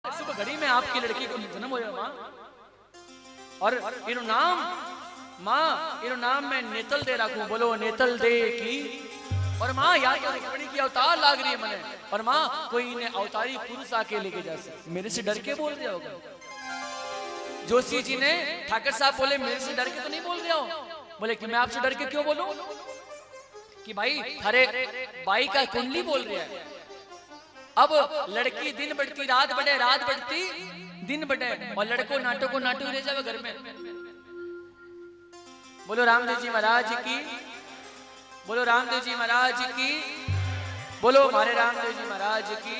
शुभ घड़ी में आपकी लड़की को जन्म होया माँ, और इनो नाम माँ, इनो नाम मैं नेतल दे रखूं। बोलो नेतल दे की। और माँ यार तो रुक्मिणी की अवतार लाग रही है मने, और माँ कोई इन्हें अवतारी पुरुष आके लेके जा सकते। मेरे से डर के बोल रहे होगा जोशी जी ने। ठाकर साहब बोले मेरे से डर के तो नहीं बोल रहे हो। बोले कि मैं आपसे डर के क्यों बोलूं? कि भाई थारे बाई का कुंडली बोल रहा है। अब लड़की दिन बढ़ती रात बढ़े, रात बढ़ती दिन बढ़े, और लड़को नाटो रह जावे घर में। बोलो रामदेव जी महाराज की, बोलो रामदेव जी महाराज की, बोलो हमारे रामदेव जी महाराज की।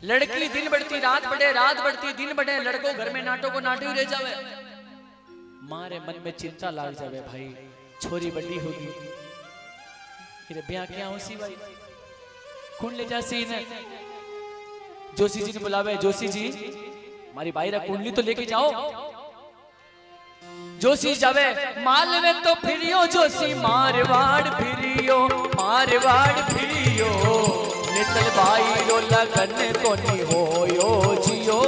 लड़की दिन बढ़ती रात बढ़े, रात बढ़ती दिन बढ़े, लड़को घर में नाटो रह जावे। मारे मन में चिंता लाग जावे, भाई छोरी बड़ी होगी, फिर ब्याह क्या होसी भाई, कौन ले जासी ने। जोशी जी ने बुलावे, जोशी जी हमारी भाई रा कुंडली तो लेके जाओ। जोशी जावे, मालवे तो फिरियो जोशी, मारवाड़ फिरियो, मारवाड़ फिरियो, नितल भाई रो लगन कोनी होयो जियो,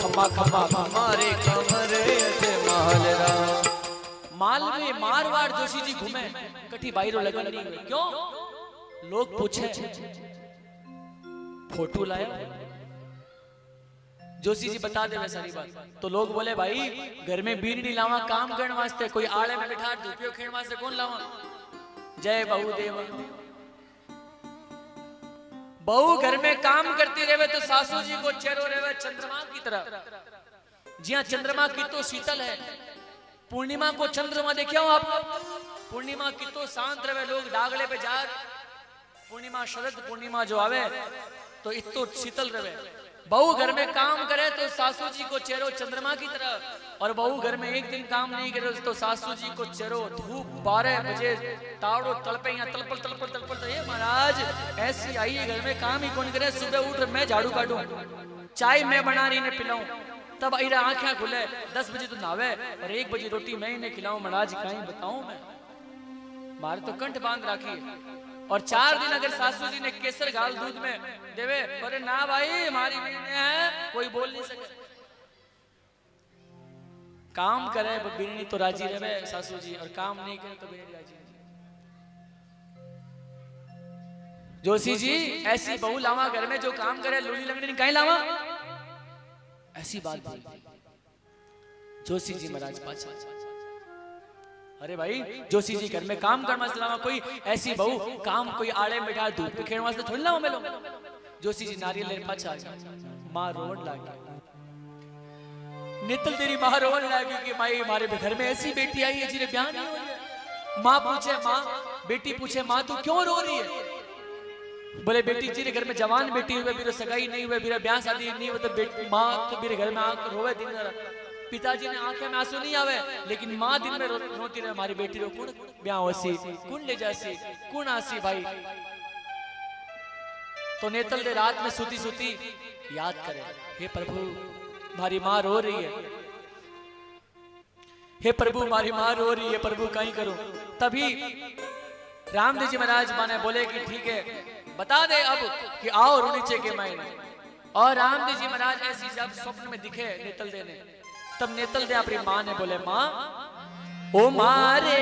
खमा खमा हमारे कमरे मालरा। मालवे मारवाड़ जोशी जी घूमे, कठी भाई रो लगन नहीं हुए। क्यों? लोग पूछे फोटो लाया, जोशी जी बता दे सारी बात। तो लोग बोले भाई घर में बीर नहीं लावा काम करने वास्ते, कोई आड़े में बिठा धूपियो खेण वास्ते कौन लावा। जय बहु देव। बहू घर में काम करती रहे तो सासू जी को चेहरो रहे चंद्रमा की तरह। जिया चंद्रमा की तो शीतल है, पूर्णिमा को चंद्रमा देखियो आप, पूर्णिमा की तो शांत रहे, लोग डागले पे जा। पूर्णिमा शरद पूर्णिमा जो आवे तो इतो शीतल रहे। बहू घर में काम करे तो सासू जी को चेहरो चंद्रमा की तरह, और बहू घर में एक दिन काम नहीं करे तो सासू जी को चेहरो धूप 12 बजे तावड़ो तड़पे या तलपल तलपल तलपल। तो ये महाराज ऐसी आई है घर में काम ही कौन करे। सुबह उठ मैं झाड़ू काटूं, चाय मैं बना रही ने पिलाऊं, तब अरा आंखें खुले 10 बजे तो नावे, और 1 बजे रोटी मैं इन्हें खिलाऊं। महाराज कहीं बताऊं मैं, मारे तो कंठ बांध राखी। और 4 दिन अगर सासू जी ने केसर घाल दूध में देवे, अरे ना भाई हमारी है, कोई बोल नहीं सके। काम करे बिरनी तो राजी रहे सासू जी, और काम नहीं करे तो बिरनी राजी। जोशी जी ऐसी बहू लावा घर में जो काम करे, लूली लंगड़ी कहीं लावा, ऐसी बात बोली जोशी जी महाराज पाछा। अरे भाई जोशी जी घर में काम करने वास्ते लावा, कोई ऐसी बहू काम कोई आड़े बैठा धूप पे खेलने वास्ते थोड़ी लावा मेलो। जोशी जी नारियल ले पाछा आ गया। मां रोन लागी, नितल तेरी मां रोन लागी कि भाई हमारे घर में ऐसी बेटी आई है जिन्हें ब्याह नहीं हो रहा। मां पूछे, मां बेटी पूछे, मां तू क्यों रो रही है? बोले बेटी जी घर में जवान बेटी हुए, मेरे सगाई नहीं हुए, मेरा ब्याह शादी नहीं हुआ, तो मां तो मेरे घर में आकर रोवे दिन रात। पिताजी ने आंखें में आंसू नहीं आवे, लेकिन मां दिन में रोती रहे, हमारी बेटी रो कौन ब्याह होसी, कौन ले जासी, कौन आसी भाई। तो नेतल दे रात में सूती सूती याद करे, हे प्रभु हमारी मां रो रही है, हे प्रभु हमारी मां रो रही है, प्रभु कहीं करो। तभी रामदेव जी महाराज माने बोले कि ठीक है बता दे अब कि आओ नीचे के मायने। और रामदेव जी महाराज ऐसी जब स्वप्न में दिखे नेतल दे ने, तब नेतल दे अपनी मां ने बोले, मां ओ मारे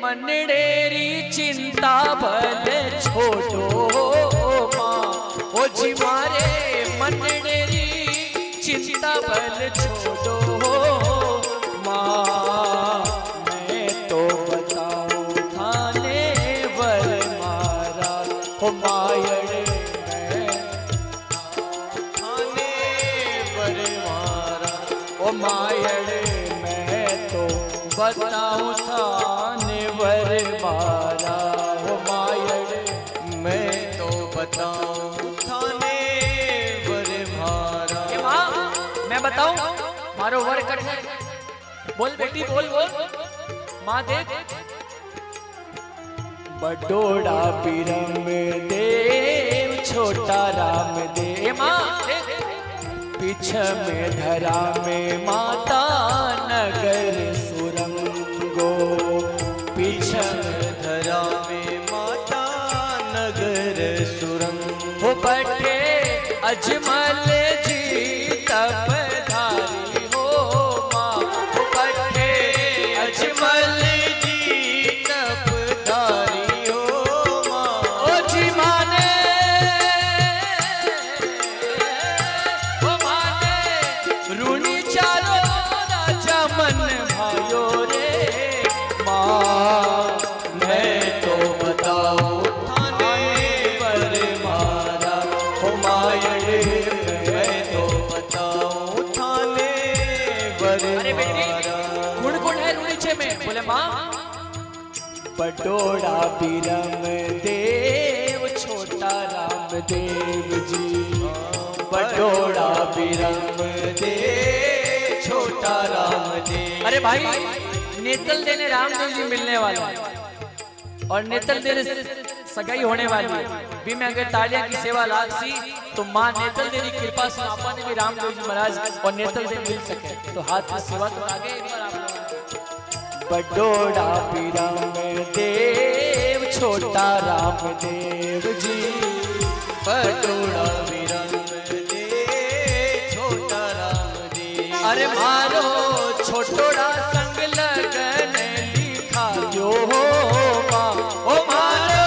मनडेरी चिंता भले छोड़ो मां, ओ जी मारे मनडेरी चिंता भले छोड़ो मां, मैं तो बताऊं थाने वर मारा ओ मायड़े मैं थाने वर मारा ओ मायड़े मैं तो बताऊं थाने वर मारा ओ मायड़े मैं तो बताऊं थाने वर मारा। ये मां मैं बताऊं मारो वर कट है, बोल बेटी बोल बोल। मां देख बडोड़ा बिरम देव छोटा राम देव, मां देख पीछे में धरा में माता नगर सुरंगो, पीछे में धरा में माता नगर बर सुरंग हो बैठे अजमल जी तपधारी हो माँ, हो बैठे अजमल जी तपधारी हो माँ। ओ जी माने, ओ माने रूनी चारो राजा मन भायो रे माँ। मैं तो बताऊं थाने पर मारा हो मायड़े, मैं तो बताऊं थाने पर अरे बेटी मारा। गुण गुण है रूनीचे में। बोले माँ पटोड़ा बिरम देव छोटा रामदेव जी, पटोड़ा बिरम दे छोटा राम दे। अरे भाई नेतल देने रामदेव जी मिलने वाले हैं और नेतल देने सगाई होने वाली है। भी मैं अगर तालियां की सेवा लागसी तो माँ नेतल देवी कृपा से आपा ने भी रामदेव जी महाराज और नेतल देव मिल सके। तो हाथ में सेवा तो आगे एक बार आप लोग। पटोड़ा बिरम देव छोटा रामदेव जी, पटोड़ा बिरम दे छोटा राम दे। अरे मारो छोटोड़ा संग लगन लिखायो हो माँ, ओ मारो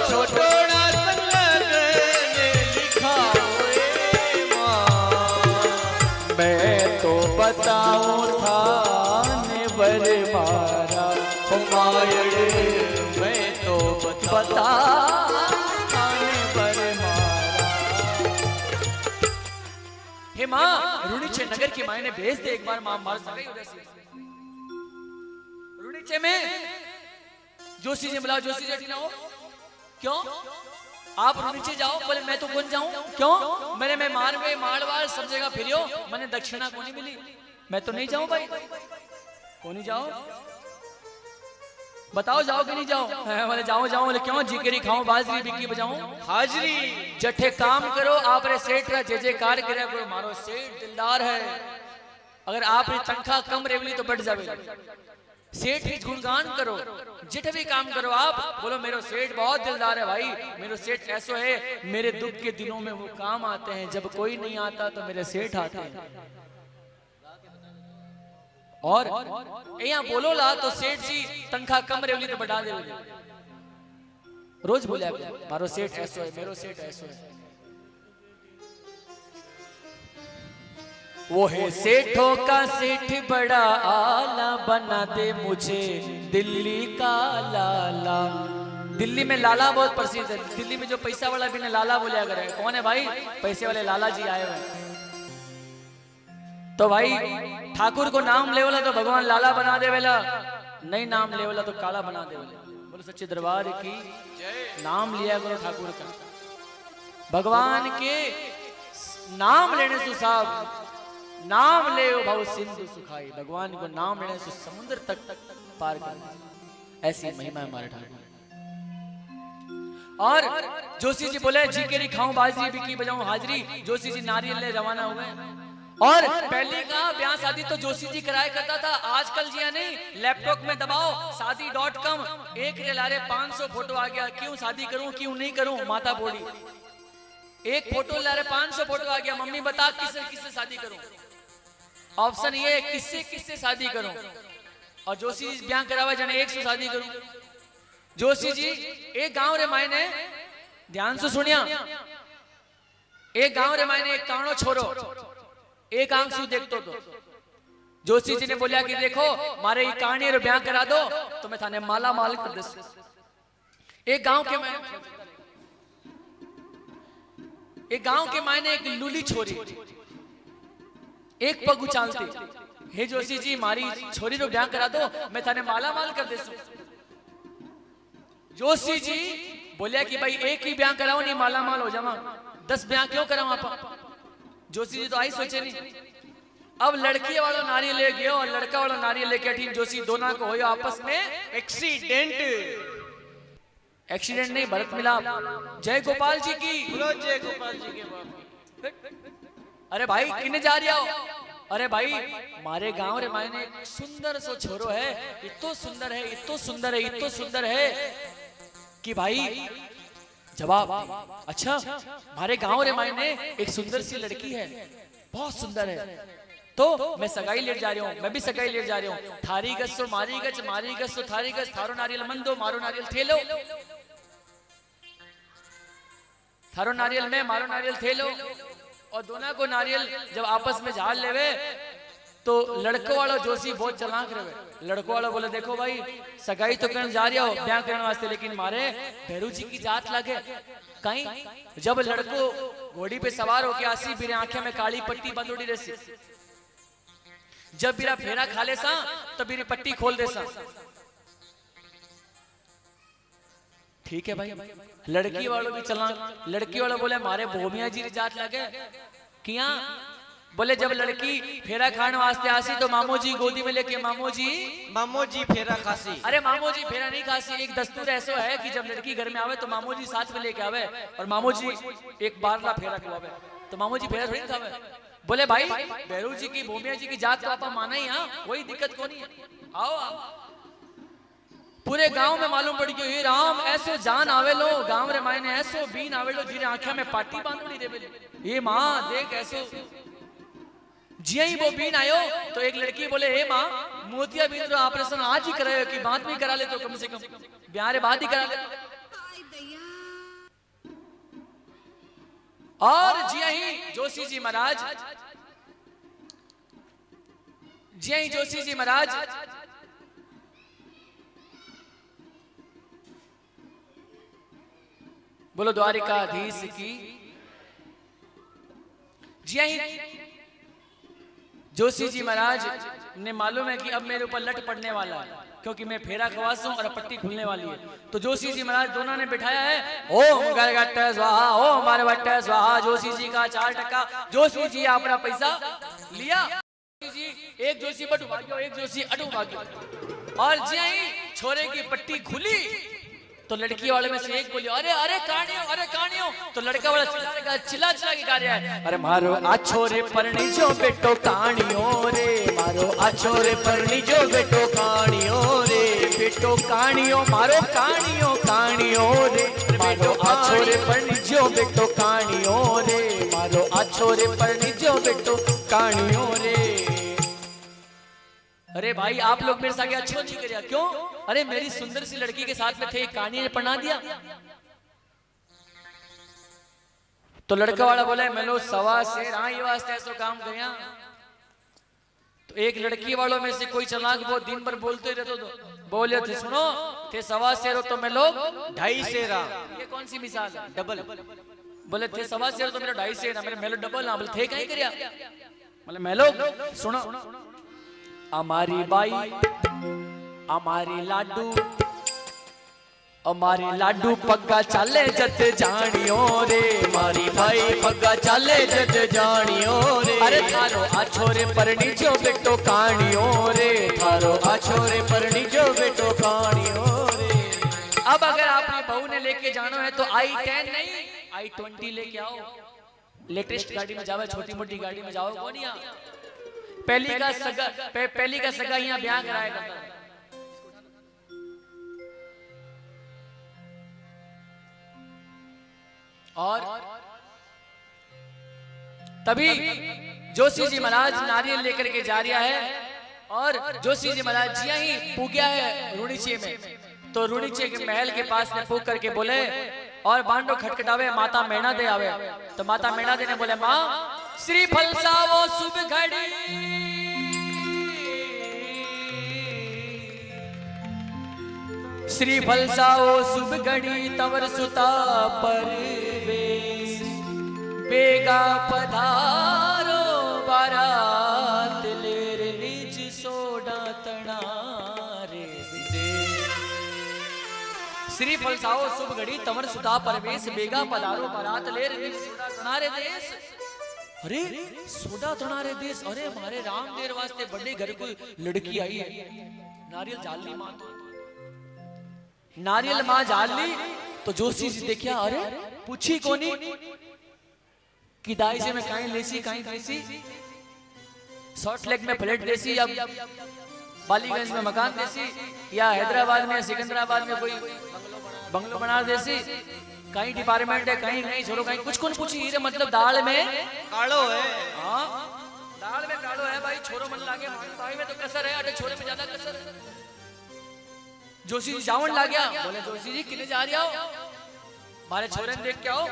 छोटोड़ा संग लगन लिखाओ ए माँ। मैं तो बताऊं थाने बर मारा ओ मायड़े, मैं तो बता थाने बर मारा। हे माँ रुणीचे नगर की माँ ने भेज दे एक बार। माँ मार सगाई उधर से रुणीचे में जोशी जी बुलाओ। जोशी जी ना हो क्यों आप रुणीचे जाओ। बोले मैं तो कौन जाऊं क्यों, मेरे में मारवे मारवाड़ सब जगह फिरियो, मैंने दक्षिणा को नहीं मिली, मैं तो नहीं जाऊं भाई। को नहीं जाओ बताओ जाओ कि नहीं जाओ। बोले जाओ जाओ। बोले क्यों जिगरी खाऊं बाजरी बिकी बजाऊं हाजरी। जठे काम करो आप रे सेठ रा जे जे कार करे करो। मारो सेठ दिलदार है, अगर आप री तनख्वाह कम रेवली तो बढ़ जावे। सेठ ही गुणगान करो, जिठे भी काम करो आप बोलो मेरो सेठ बहुत दिलदार है भाई। मेरो सेठ ऐसा है मेरे दुख के दिनों में वो काम आते हैं, जब कोई नहीं आता तो मेरे सेठ आते हैं। और यहाँ बोलो ला तो सेठ जी तनख्वाह कम रेवली तो बढ़ा दे। रोज बोले मारो सेठ ऐसो है, मेरो सेठ ऐसो है। वो है सेठों का सेठ बड़ा आला, बना दे मुझे दिल्ली का लाला। दिल्ली में लाला बहुत प्रसिद्ध है। दिल्ली में जो पैसा वाला भी ने लाला बोलिया करे। कौन है भाई? पैसे वाले लाला जी आए हुए। तो भाई ठाकुर को नाम लेवला तो भगवान लाला बना देवेला, नहीं नाम लेवला तो काला बना देवेला। बोलो सच्चे दरबार की नाम लिया करो ठाकुर का। भगवान के नाम लेने से साहब नाम ले भाव सिंधु सुखाई। भगवान को नाम लेने से समुद्र तक पार कर, ऐसी महिमा हमारे ठाकुर। और जोशी जी बोले जी के खाऊं बाजरी बिकी बजाऊं हाजरी। जोशी जी नारियल ले रवाना हुए। और पहले का ब्याह शादी तो जोशी जी कराया करता था। आजकल जी नहीं, लैपटॉप में दबाओ शादी.com, एक रेलारे 500 फोटो आ गया। क्यों शादी करूं क्यों नहीं करूं, माता बोली। एक फोटो ला रहे 500 फोटो आ गया। मम्मी बता किससे किससे शादी करूं। ऑप्शन ये किससे किससे शादी करूं। और जोशी जी ब्याह करावा जाने 100 शादी करूं। जोशी जी एक गांव रे मायने ध्यान से सुनिया, एक गांव रे मायने एक काणो छोरो एक आंख से देखतो तो। जोशी जी ने बोलिया कि देखो मारे ये कहानी रो ब्याह करा दो तो मैं थाने माला माल कर दे। एक गांव के मायने एक लूली छोरी एक पग उचालती। हे जोशी जी मारी छोरी रो ब्याह करा दो, मैं थाने माला माल कर दे। जोशी जी बोलिया कि भाई एक ही ब्याह कराओ नहीं माला माल हो जावा, 10 ब्याह क्यों कराओ आप। जोशी जी तो आई सोचे नहीं। अब लड़की वालों नारियल ले गयो और लड़का वालों नारियल लेके अठी। जोशी दोनों को होयो आपस में एक्सीडेंट। एक्सीडेंट नहीं भरत मिलाप। जय गोपाल जी की। जय गोपाल जी के बाप। अरे भाई किने जा रही हो। अरे भाई मारे गांव रे मायने एक सुंदर सो छोरो है, इतो सुंदर है, इतो सुंदर है, इतो सुंदर है कि भाई जवाब, अच्छा हमारे गांव रे मायने एक सुंदर सी लड़की है, बहुत सुंदर है, तो मैं सगाई लेट जा रही हूँ, मैं भी सगाई लेट जा रही हूँ। थारी गसो मारी गच, मारी गसो थारी गच, थारो नारियल मन दो, मारो नारियल थेलो, थारो नारियल में, मारो नारियल थेलो। और दोनों को नारियल जब आपस में झाड़ लेवे तो लड़को वाला जोशी बहुत चलाक रहे। लड़को वाला बोले देखो भाई सगाई तो करने जा रही हो ब्याह करने वास्ते, लेकिन मारे भैरू जी की जात लगे कहीं। जब लड़को घोड़ी पे सवार होके आसी, मेरे आंखें में काली पट्टी बंदोड़ी रहती, जब मेरा फेरा खा ले सा तब मेरी पट्टी खोल दे सा। ठीक है भाई, लड़की वालों भी चला। लड़की वाला बोले मारे भोमिया जी की जात लगे किया। बोले जब लड़की फेरा खाने वास्ते आसी तो मामो जी गोदी में लेके मामो जी फेरा खासी। अरे मामो जी फेरा नहीं खासी, एक दस्तूर ऐसा है कि जब लड़की घर में आवे तो मामो जी साथ में लेके आवे और मामो जी एक बार ला फेरा खुआवे, तो मामो जी फेरा थोड़ी खावे। बोले भाई भैरू जी की भोमिया जी की जात तो आप माना ही, हाँ कोई दिक्कत को नहीं है, आओ आओ। पूरे गांव में मालूम पड़ गयो ये राम ऐसो जान आवे लो, गांव रे मायने ऐसो बीन आवे लो जिरे आंखें में पाटी बांधड़ी देवे। ये मां देख ऐसो जिया ही वो बीन आयो तो एक लड़की बोले हे मां मोतिया बीन रो ऑपरेशन आज ही करायो कि बात भी करा ले तो कम से कम ब्याह रे बाद ही करा ले। और जिया ही जोशी जी महाराज, जिया ही जोशी जी महाराज बोलो द्वारिकाधीश की। जिया ही जोशी जी महाराज ने मालूम है कि अब मेरे ऊपर लट पड़ने वाला है क्योंकि मैं फेरा खवास हूं और पट्टी खुलने वाली है। तो जोशी जी महाराज दोनों ने बिठाया है ओम गरगट्ट स्वाहा, ओम मारवट्ट स्वाहा। जोशी जी का 4 टका, जोशी जी अपना पैसा लिया, जी एक जोशी बटू भाग्यो, एक जोशी अटू भाग्यो। और जी छोरे की पट्टी खुली तो लड़की वाले में से एक बोली अरे अरे कानियो, अरे कानियो। तो लड़का वाला चिल्ला चिल्ला के गा रहा है अरे मारो आछो रे परनी जो बेटो कानियो रे, मारो आछो रे परनी जो बेटो कानियो रे, बेटो कानियो मारो कानियो कानियो रे, मारो आछो रे परनी जो बेटो कानियो रे, मारो आछो रे परनी जो बेटो कानियो रे। अरे भाई आप लोग मेरे साथ अच्छो नहीं करिया क्यों? अरे मेरी सुंदर सी लड़की के साथ में थे, कहानी ने पढ़ा दिया। तो लड़का वाला बोले मैं लो सवा से राई वास्ते ऐसा काम गया। तो एक लड़की वालों में से कोई चलाक बहुत दिन भर बोलते रहते तो बोले थे सुनो थे सवा शेरो तो मैं लोग 2.5 शेरा। ये कौन सी मिसाल है? डबल। बोले थे सवा शेरो तो मेरा 2.5 शेरा, मेरे मेलो डबल ना बोले थे कहीं करिया। बोले मैं लोग सुनो हमारी बाई हमारी लाडू हमारे लाडू पग्गा चाले जत जानियो रे, मारी भाई पग्गा चाले जत जानियो रे। अरे थारो आछोरे परनी जो बेटो कानियो रे, थारो आछोरे परनी जो बेटो कानियो रे। अब अगर आपने बहू ने लेके जाना है तो i10 नहीं i20 लेके आओ। लेटेस्ट गाड़ी में जाओ, छोटी मोटी गाड़ी में जाओ, कौन यहाँ पहली का सगा यहाँ ब्याह कराया करता है। और तभी जोशी जी महाराज नारियल लेकर के जा रहा है और जोशी जी महाराज जिया ही पूग्या है रुणीचे में। तो रुणीचे के महल के पास में पूग करके बोले और बांडो खटखटावे माता मैना दे आवे। तो माता मैना दे ने बोले माँ श्री फलसावो शुभ घड़ी, श्री फलसाओ शुभ घड़ी तवर सुता परवेश, बेगा पधारो बारात लेर निज सोडा तना रे दे। श्री फलसाओ शुभ घड़ी तवर सुता परवेश, बेगा पधारो बारात लेर निज सोडा तना रे देश। अरे सोडा तना रे देश, अरे हमारे रामदेव वास्ते बड़े घर को लड़की आई है। नारियल जाली मां, नारियल मां जाल ली। तो जोशी जी देखिया अरे पूछी कोनी कि दाई से मैं काई लेसी काई कैसी, शॉर्ट लेग में फ्लैट देसी या बालीगंज में मकान देसी या हैदराबाद में सिकंदराबाद में कोई बंगलो बना देसी। कहीं डिपार्टमेंट है कहीं नहीं छोड़ो कहीं कुछ कौन पूछी रे मतलब दाल में कालो है। हाँ दाल में कालो है भाई छोरो मन लागे भाई में तो कसर है अरे छोरे में ज्यादा कसर है। जोशी जी जावन ला गया बोले जोशी जी किले जा रही हो मारे छोरे ने देख के आओ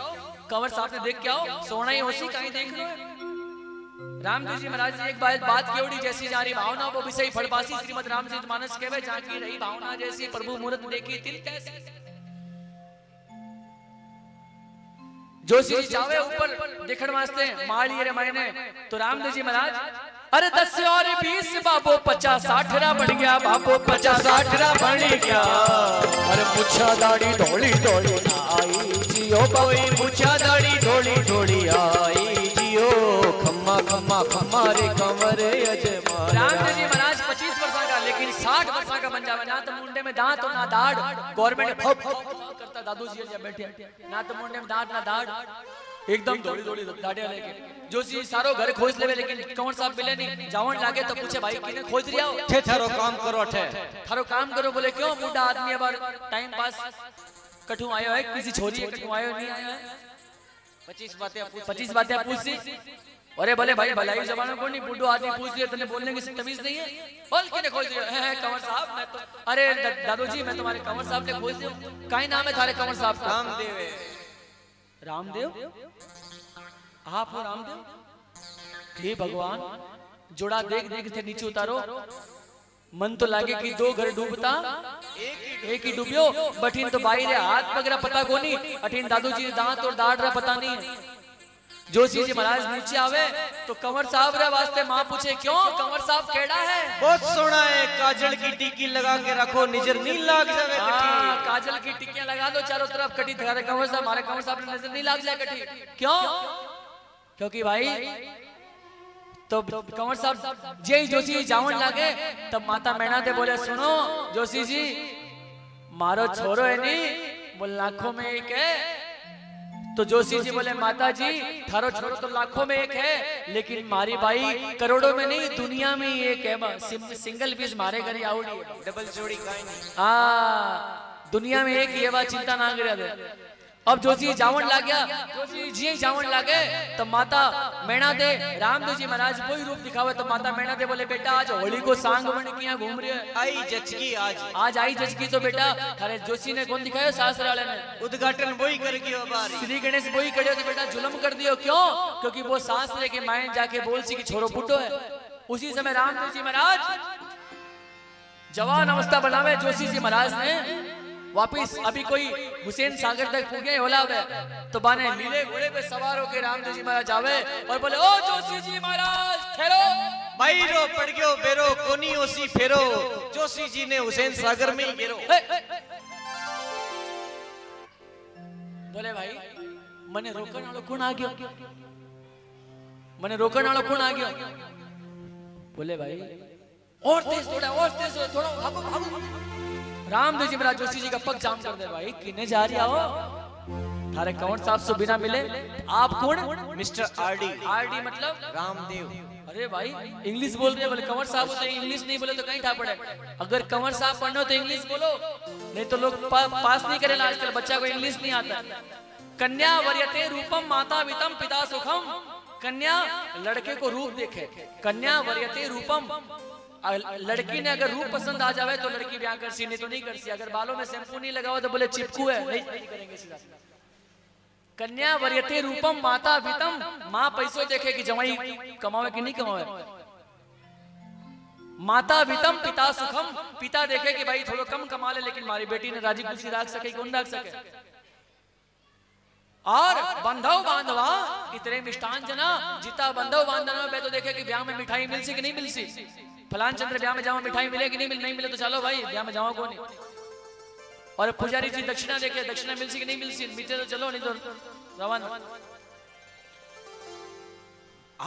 कंवर साहब ने देख के आओ सोना ही होसी कहीं देख लो। रामदेव जी महाराज जी एक बात केवड़ी जैसी जा रही भावना वो भी सही फड़पासी श्रीमद रामचरित मानस कहवे जहाँ की रही भावना जैसी प्रभु मूर्त देखी तिल कैसे। जोशी जी जावे ऊपर देखण वास्ते माल ये रे मायने तो रामदेव जी महाराज अरे 10 और 20 बाबो 50-60 बढ़ गया बाबो 50-60 बढ़ गया। अरे मुछा दाढ़ी धोली धोली आई जियो कोई मुछा दाढ़ी धोली धोली आई जियो खम्मा खम्मा खम्मा रे कंवर यजमान। रामदेव जी महाराज 25 वर्ष का लेकिन 60 वर्ष का बन जावे ना तो मुंडे में दांत और ना दाढ़। गवर्नमेंट करता दादू जी जब बैठे ना तो मुंडे में दांत ना दाढ़ एकदम दौड़ी दौड़ी दाढ़िया लेके। जोशी सारो घर खोज लेवे लेकिन कंवर साहब मिले नहीं। जावन लागे तो पूछे भाई किने खोज रिया हो ठे थारो काम करो ठे थारो काम करो बोले क्यों बूढ़ा आदमी अब टाइम पास कठू आयो है किसी छोरी कठू आयो नहीं आया है 25 बातें पूछ सी। अरे बोले भाई भलाई जमाना को नहीं बूढ़ो आदमी पूछ लिया तने बोलने की तमीज नहीं है बोल किने खोज दिया है कंवर साहब मैं तो अरे दादू जी मैं तुम्हारे कंवर साहब ने खोज दिया। काई नाम है थारे कंवर साहब का? रामदेव है। रामदेव आप हो रामदेव? हे भगवान जोड़ा देख देख थे नीचे उतारो मन तो लागे कि 2 घर डूबता एक ही डूबियो बठीन तो बाई रे हाथ पगरा पता कोनी अठीन दादू जी दांत और दाढ़ रा पता नहीं। जोशी जी महाराज नीचे आवे तो कंवर साहब रे वास्ते मां पूछे क्यों कंवर साहब केड़ा है? बहुत सोना है काजल की टिक्की लगा के रखो नजर नहीं लाग जावे कटी। काजल की टिक्कियां लगा दो चारों तरफ कटी थारे कंवर साहब हमारे कंवर साहब ने नजर नहीं लाग जाए कटी क्यों? क्योंकि भाई तो कंवर साहब जय जोशी जावन लागे तब माता मैना दे बोले सुनो जोशी जी मारो छोरो है नहीं बोल लाखों में एक है। तो जोशी जी बोले माता जी थारो छोरो तो लाखों में एक है लेकिन मारी भाई करोड़ों में नहीं दुनिया में ही एक है सिंगल पीस मारे घर आवड़ी डबल जोड़ी काई नहीं। हाँ दुनिया में एक ही है चिंता ना करे। अब जोशी जावन ला गया जोशी जी जावन लागे तो माता मैना दे रामदेव जी महाराज कोई रूप दिखावे तो माता मैना दे बोले बेटा आज होली को सांग बन के यहाँ घूम रहे है आई जचकी आज आई जचकी तो बेटा अरे जोशी ने कौन दिखाया सासरे वाले ने उद्घाटन वही कर गयो बारी श्री गणेश वही करे तो बेटा जुलम कर दियो क्यों? क्योंकि वो सासरे के मायन जाके बोल सी कि छोरो बुड्ढो है। उसी समय रामदेव जी महाराज जवान अवस्था बनावे जोशी जी महाराज ने वापिस अभी कोई हुसैन सागर तक पहुंचे होला तो बाने नीले घोड़े पे सवार होके रामदेव जी महाराज आवे और बोले ओ जोशी जी महाराज ठहरो भाई रो पड़ गयो बेरो कोनी ओसी फेरो जोशी जी ने हुसैन सागर में ही गिरो। बोले भाई मने रोकण वालो कौन आ गयो? मने रोकण वालो कौन आ गयो? बोले भाई और तेज थोड़ा भागो भागो। रामदेव जी महाराज जोशी जी का पग जाम कर दे भाई किने जा रही आओ थारे कंवर साहब से बिना मिले आप कौन? मिस्टर आरडी मतलब रामदेव। अरे भाई इंग्लिश बोल रहे बोले कंवर साहब होते इंग्लिश नहीं बोले तो कहीं ठा पड़े। अगर कंवर साहब पढ़ने हो तो इंग्लिश बोलो नहीं तो लोग पास नहीं करेला आजकल बच्चा को इंग्लिश नहीं आता। कन्या वरीयते रूपम माता वितम पिता सुखम। कन्या लड़के को रूप देखे कन्या वरीयते रूपम लड़की ने अगर रूप पसंद आ जावे तो लड़की ब्याह कर सी नहीं तो नहीं कर सी। अगर बालों में शैम्पू नहीं लगाओ तो बोले चिपकू है नहीं करेंगे सीधा। कन्या वरीयते रूपम माता वितम माँ पैसों देखे कि जमाई कमावे कि नहीं कमावे। माता वितम पिता सुखम पिता देखे कि भाई थोड़ा कम कमा ले लेकिन हमारी बेटी ने राजी खुशी रख सके कौन रख सके। और बंधव बांधवा इतने मिष्टान जना जिता बंधव बांधवा पे तो देखे कि ब्याह में मिठाई मिल सी कि नहीं मिल सी। फलान चंद्र ब्याह में जाओ मिठाई मिले कि नहीं मिले तो चलो भाई ब्याह में जाओ कौन। और पुजारी जी दक्षिणा देखे दक्षिणा मिल सी कि नहीं मिल सी मिलते तो चलो नहीं तो रवाना।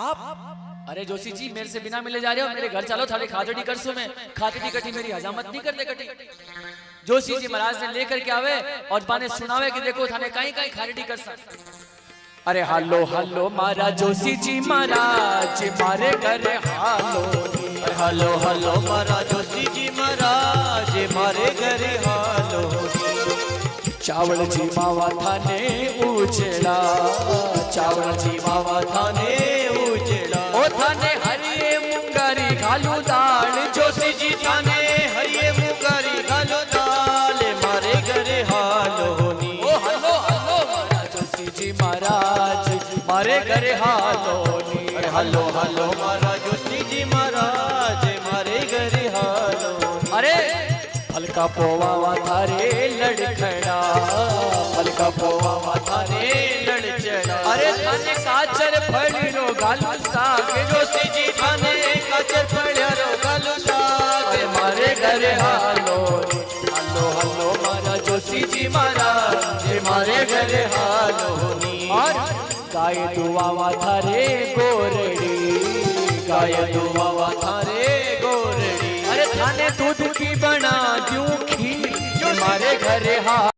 आप अरे जोशी जी मेरे से बिना मिले जा रहे हो मेरे घर चलो थारे खातड़ी कर सो मैं खातड़ी कटी मेरी हजामत नहीं कर दे कटी। जोशी जी महाराज ने लेकर के आवे और बाने सुनावे कि देखो थाने कहीं कहीं खातड़ी कर सा। अरे हालो हालो मारा जोशी जी महाराज मारे घर हालो हेलो हेलो मारा जोशी जी महाराज मारे घर हालो। चावल जी मावा थाने उजड़ा, चावल जी मावा थाने उजड़ा। ओ थाने हरिये मुंगारी घालू दाल, जोशी जी थाने हरिये मुगारी घालो दाल, मारे घरे हालोनी। ओ हलो हलो मारा जोशी जी महाराज मारे घरे हालोनी। हलो हलो मारा जोशी जी महाराज मारे घरे हालोनी। अरे हल्का पोवा थारे लड़खड़ा, हल्का पोवा थारे लड़चड़ा। अरे थाने काचर फड़ीनो घालू साग, जोशी जी थाने काचर पड़्यारो घालो साग, मारे घरे हालोनी। हलो हलो मारा जोशी जी महाराज मारे घरे हालोनी। और गाय दुआवा थारे गोरड़ी, गाय दुआवा थारे गोरड़ी। अरे थाने दूध की बना दूं खीर, मारे घरे हालोनी।